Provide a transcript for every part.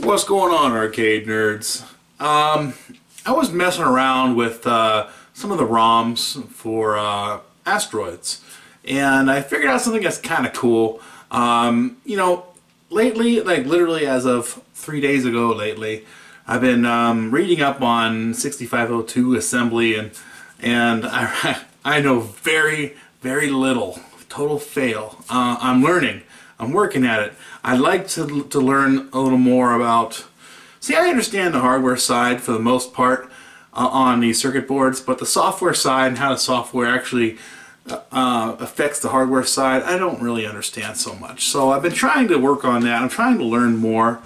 What's going on, arcade nerds? I was messing around with some of the ROMs for Asteroids, and I figured out something that's kind of cool. You know, lately, like literally as of 3 days ago lately, I've been reading up on 6502 assembly, and I know very little. Total fail. I'm learning. I'm working at it. I'd like to learn a little more about... See, I understand the hardware side for the most part on these circuit boards, but the software side and how the software actually affects the hardware side, I don't really understand so much. So I've been trying to work on that. I'm trying to learn more,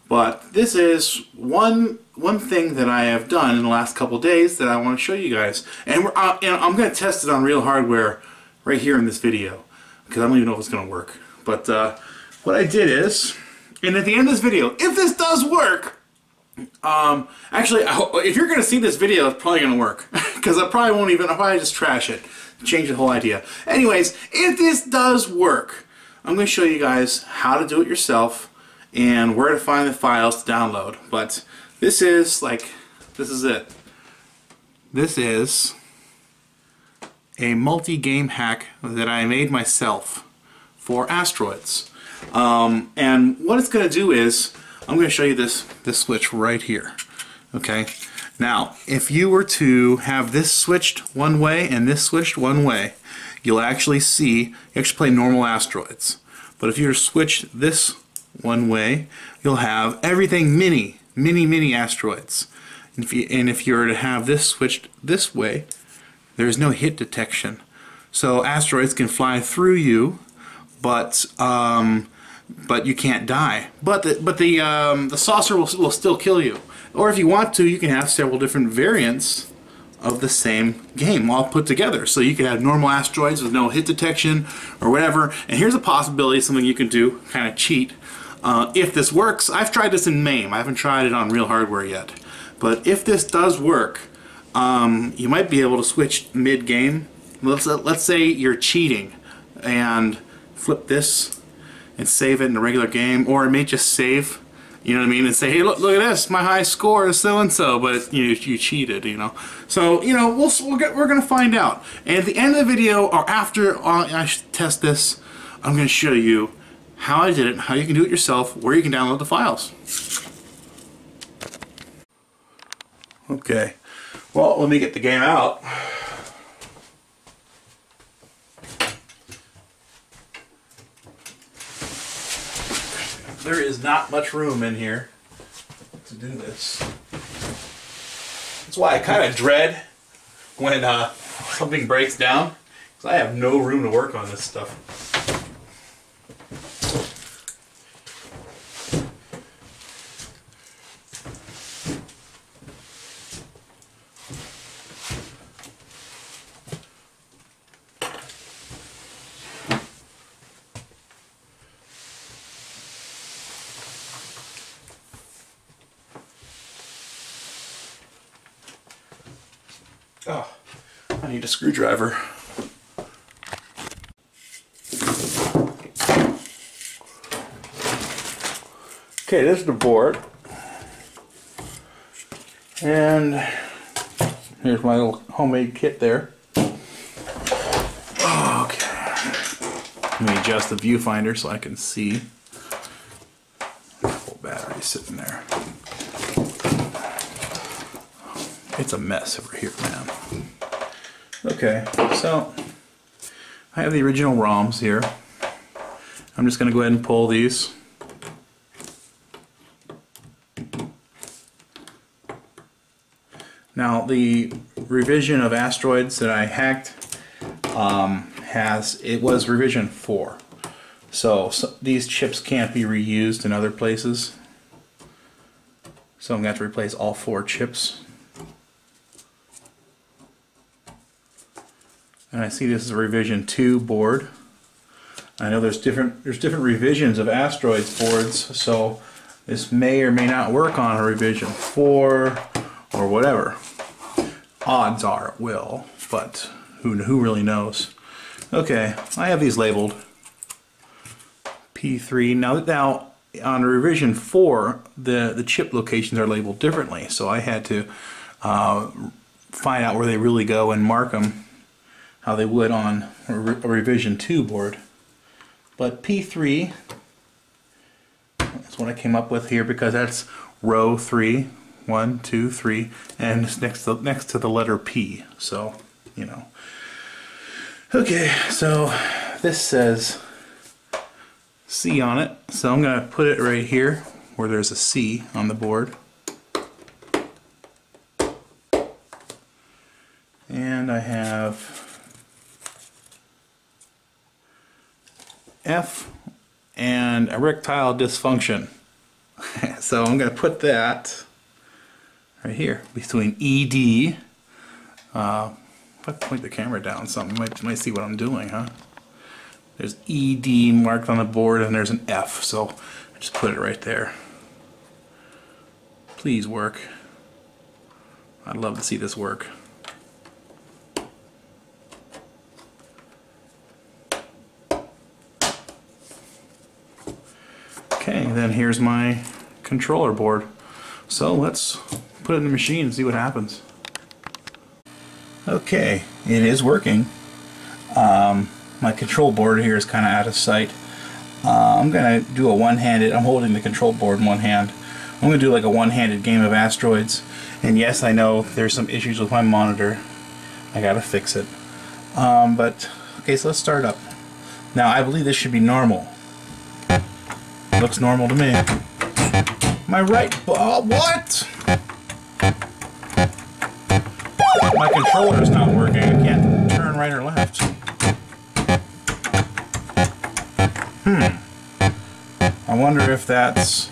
but this is one thing that I have done in the last couple days that I want to show you guys. And I'm going to test it on real hardware right here in this video, because I don't even know if it's going to work. But what I did is, and at the end of this video, if this does work, actually, if you're going to see this video, it's probably going to work, because I probably won't even, I'll probably just trash it, change the whole idea. Anyways, if this does work, I'm going to show you guys how to do it yourself and where to find the files to download. But this is it. This is a multi-game hack that I made myself for Asteroids. And what it's going to do is, I'm going to show you this switch right here. Okay. Now, if you were to have this switched one way and this switched one way, you'll actually see, you actually play normal Asteroids. But if you were to switch this one way, you'll have everything mini Asteroids. And if you were to have this switched this way, there's no hit detection. So Asteroids can fly through you, but you can't die. But the saucer will still kill you. Or if you want to, you can have several different variants of the same game all put together. So you could have normal Asteroids with no hit detection or whatever. And here's a possibility, something you can do, kind of cheat. If this works, I've tried this in MAME. I haven't tried it on real hardware yet. But if this does work, you might be able to switch mid-game. Let's say you're cheating and flip this and save it in a regular game, or it may just save, you know what I mean, and say, hey, look at this, my high score is so and so, but you cheated, you know. So we're gonna find out. And at the end of the video, or after I test this, I'm gonna show you how I did it, how you can do it yourself, where you can download the files. Okay. Well, let me get the game out. There is not much room in here to do this. That's why I kind of dread when something breaks down, because I have no room to work on this stuff. Oh, I need a screwdriver. Okay, this is the board. And here's my little homemade kit there. Okay. Let me adjust the viewfinder so I can see. Full battery sitting there. It's a mess over here, man. Okay, so I have the original ROMs here. I'm just going to go ahead and pull these. Now, the revision of Asteroids that I hacked it was revision 4. So these chips can't be reused in other places. So I'm going to have to replace all 4 chips. And I see this is a revision 2 board. I know there's different revisions of Asteroids boards, so this may or may not work on a revision 4 or whatever. Odds are it will, but who really knows? Okay, I have these labeled P3. Now on revision 4, the chip locations are labeled differently, so I had to find out where they really go and mark them how they would on a revision 2 board. But P3 is what I came up with here, because that's row 3, 1, 2, 3, and it's next to the letter P. So, you know. Okay, so this says C on it, so I'm going to put it right here where there's a C on the board. And I have F and erectile dysfunction. So I'm going to put that right here between ED. If I point the camera down, something you might see what I'm doing, huh? There's ED marked on the board, and there's an F, so I just put it right there. Please work. I'd love to see this work. Okay, then here's my controller board. So let's put it in the machine and see what happens. Okay, it is working. My control board here is kind of out of sight. I'm going to do a one-handed, I'm holding the control board in one hand. I'm going to do like a one-handed game of Asteroids. And yes, I know there's some issues with my monitor. I got to fix it. But, okay, so let's start up. Now, I believe this should be normal. Looks normal to me. My right what? My controller is not working. I can't turn right or left. I wonder if that's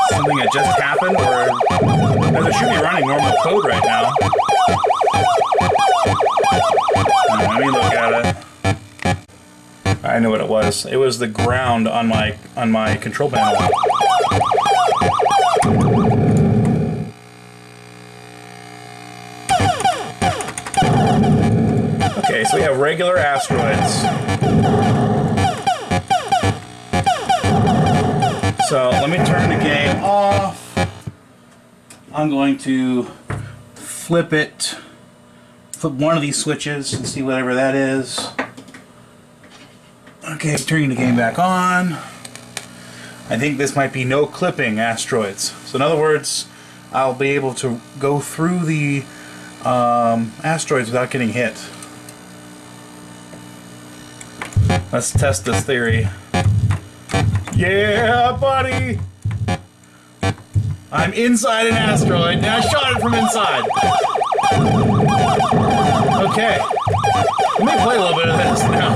something that just happened, or because it should be running normal code right now. Let me look at it. I know what it was. It was the ground on my control panel. Okay, so we have regular asteroids. So let me turn the game off. I'm going to flip one of these switches and see whatever that is. Okay, turning the game back on. I think this might be no clipping asteroids. So in other words, I'll be able to go through the asteroids without getting hit. Let's test this theory. Yeah, buddy! I'm inside an asteroid, and I shot it from inside. Okay. Let me play a little bit of this now.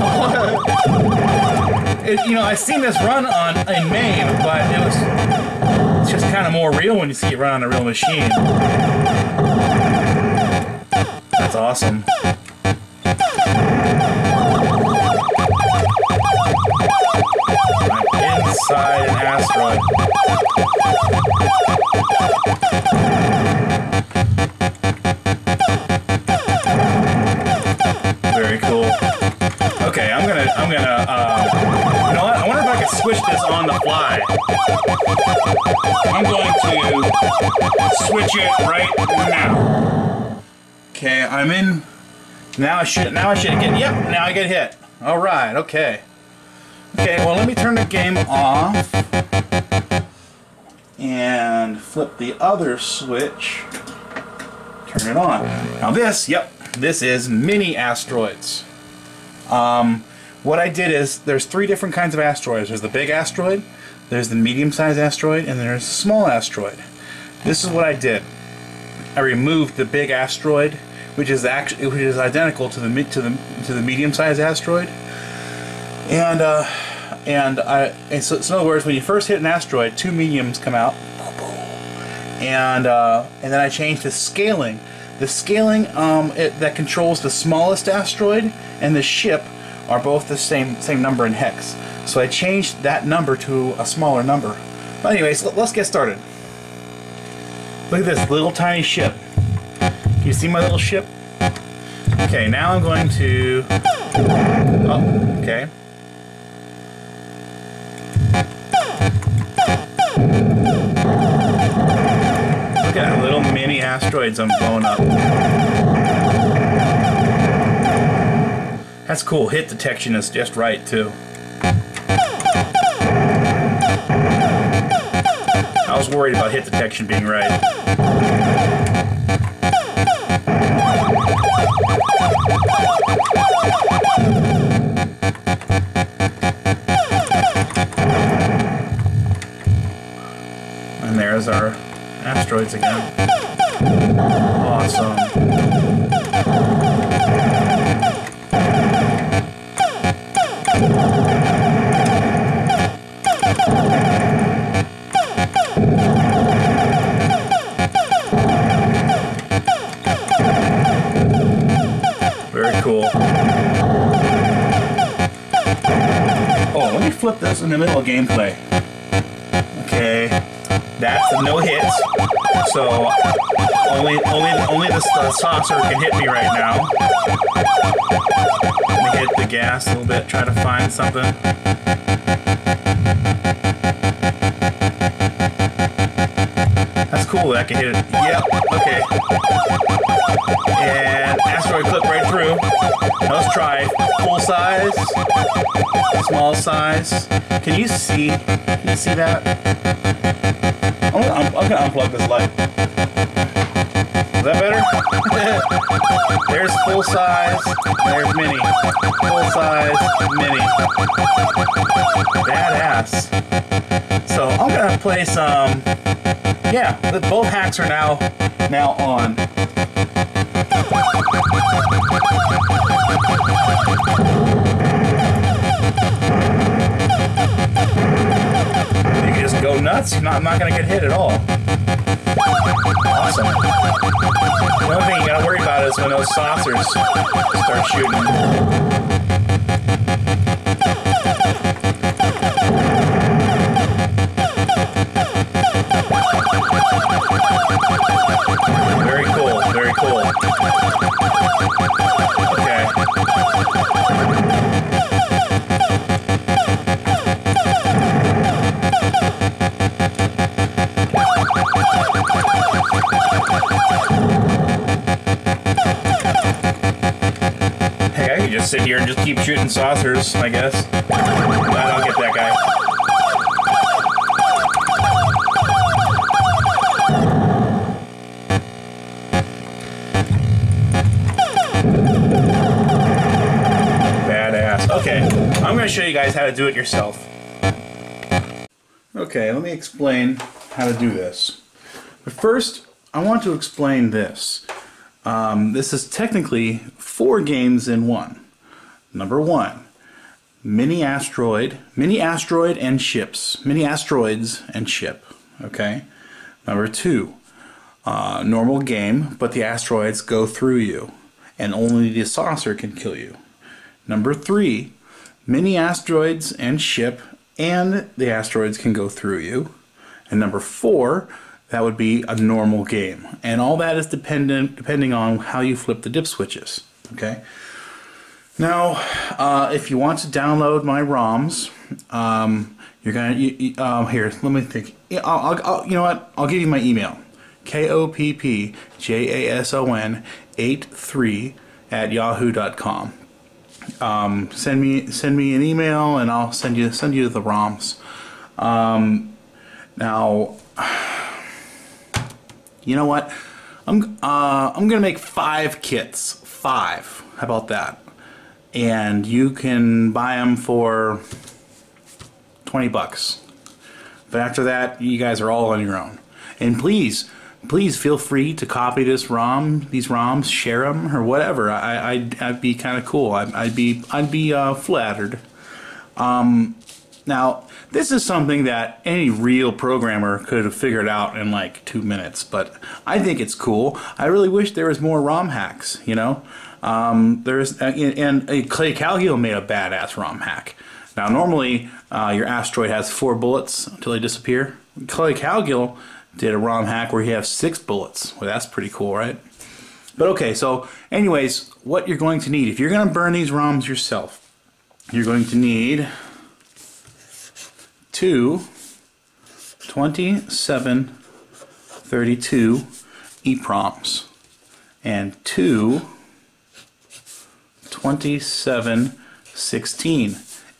You know, I've seen this run in MAME, but it's just kind of more real when you see it run on a real machine. That's awesome. I'm inside an asteroid. Very cool. Okay, I'm gonna, you know what? I wonder if I can switch this on the fly. I'm going to switch it right now. Okay, I'm in. Now I should get. Yep, now I get hit. All right. Okay. Okay. Well, let me turn the game off and flip the other switch. Turn it on. Now this. Yep. This is mini asteroids. What I did is, there's 3 different kinds of asteroids. There's the big asteroid, there's the medium-sized asteroid, and there's a small asteroid. This is what I did. I removed the big asteroid, which is identical to the medium-sized asteroid, and so in other words, when you first hit an asteroid, 2 mediums come out, and then I changed the scaling. The scaling that controls the smallest asteroid and the ship are both the same number in hex. So I changed that number to a smaller number. But anyways, let's get started. Look at this little tiny ship. Can you see my little ship? Okay, now I'm going to... Oh, okay. asteroids I'm blowing up. That's cool. Hit detection is just right, too. I was worried about hit detection being right. And there's our asteroids again. Awesome. Very cool. Oh, let me flip this in the middle of gameplay. Okay, that's a no hits. So only the saucer can hit me right now. Let me hit the gas a little bit, try to find something. That's cool that I can hit it. Yep, okay. And asteroid clip right through. Now let's try full size, small size. Can you see? Can you see that? I'm gonna unplug this light. Is that better? There's full size, there's mini. Full size, mini. Badass. So I'm gonna play some. Yeah, both hacks are now on. You can just go nuts. I'm not gonna get hit at all. Awesome. The only thing you gotta worry about is when those saucers start shooting. Very cool, very cool. Okay. Hey, I could just sit here and just keep shooting saucers, I guess. But I don't get that guy. Okay, I'm going to show you guys how to do it yourself. Okay, let me explain how to do this. But first, I want to explain this. This is technically 4 games in one. Number 1, mini asteroid and ships. Mini asteroids and ship. Okay. Number 2, normal game, but the asteroids go through you, and only the saucer can kill you. Number 3, mini asteroids and ship, and the asteroids can go through you. And number 4, that would be a normal game. And all that is depending on how you flip the dip switches. Okay. Now, if you want to download my ROMs, you're gonna here. Let me think. I'll you know what? I'll give you my email. KOPPJASON83@yahoo.com. Send me an email and I'll send you the ROMs. Now, you know what? I'm gonna make 5 kits. 5. How about that? And you can buy them for $20. But after that, you guys are all on your own. And please feel free to copy these ROMs, share them or whatever. I'd be kind of cool. I'd be flattered. Now, this is something that any real programmer could have figured out in like 2 minutes, but I think it's cool. I really wish there was more ROM hacks, you know. And Clay Calgill made a badass ROM hack. Now, normally your asteroid has 4 bullets until they disappear. Clay Calgill did a ROM hack where you have 6 bullets. Well, that's pretty cool, right? But okay, so anyways, what you're going to need, if you're going to burn these ROMs yourself, you're going to need 2 2732 EPROMs and 2 2716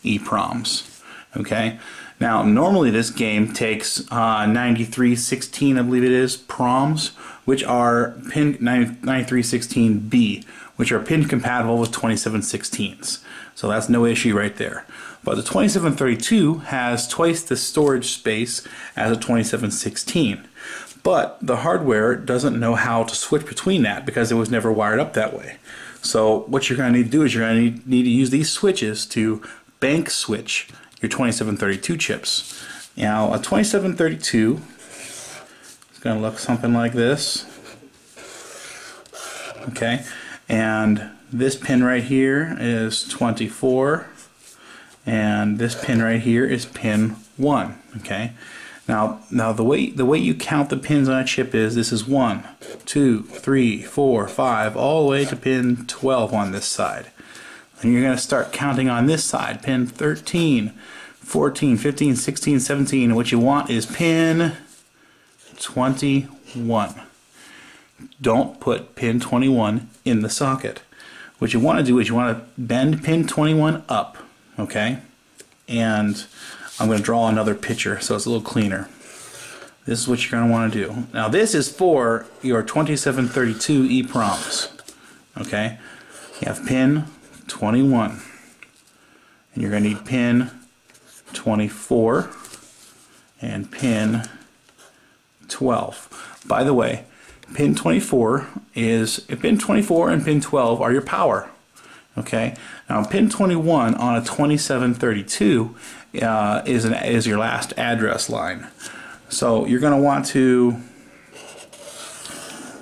EPROMs. Okay, now normally this game takes 9316, I believe it is, PROMs, which are pin 9316B, which are pin compatible with 2716s. So that's no issue right there. But the 2732 has twice the storage space as a 2716. But the hardware doesn't know how to switch between that because it was never wired up that way. So what you're going to need to do is you're going to need to use these switches to bank switch your 2732 chips. Now a 2732 is going to look something like this. Okay, and this pin right here is 24, and this pin right here is pin 1. Okay, now the way you count the pins on a chip is this is 1, 2, 3, 4, 5, all the way to pin 12 on this side. And you're going to start counting on this side, pin 13, 14, 15, 16, 17. And what you want is pin 21. Don't put pin 21 in the socket. What you want to do is you want to bend pin 21 up, okay? And I'm going to draw another picture so it's a little cleaner. This is what you're going to want to do. Now this is for your 2732 EPROMs, okay? You have pin 21, and you're going to need pin 24 and pin 12. By the way, pin 24 and pin 12 are your power. Okay. Now pin 21 on a 2732 is your last address line. So you're going to want to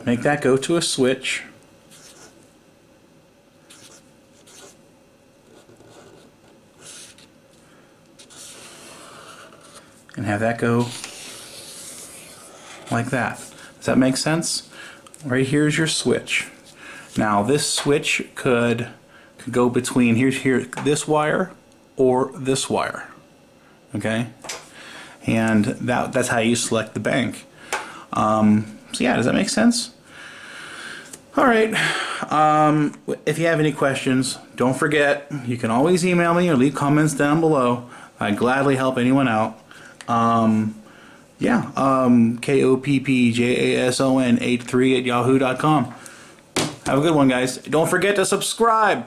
make that go to a switch. And have that go like that. Does that make sense? Right here is your switch. Now this switch could go between this wire or this wire. Okay, and that's how you select the bank. So yeah, does that make sense? All right. If you have any questions, don't forget you can always email me or leave comments down below. I'd gladly help anyone out. KOPPJASON83@yahoo.com. Have a good one, guys. Don't forget to subscribe.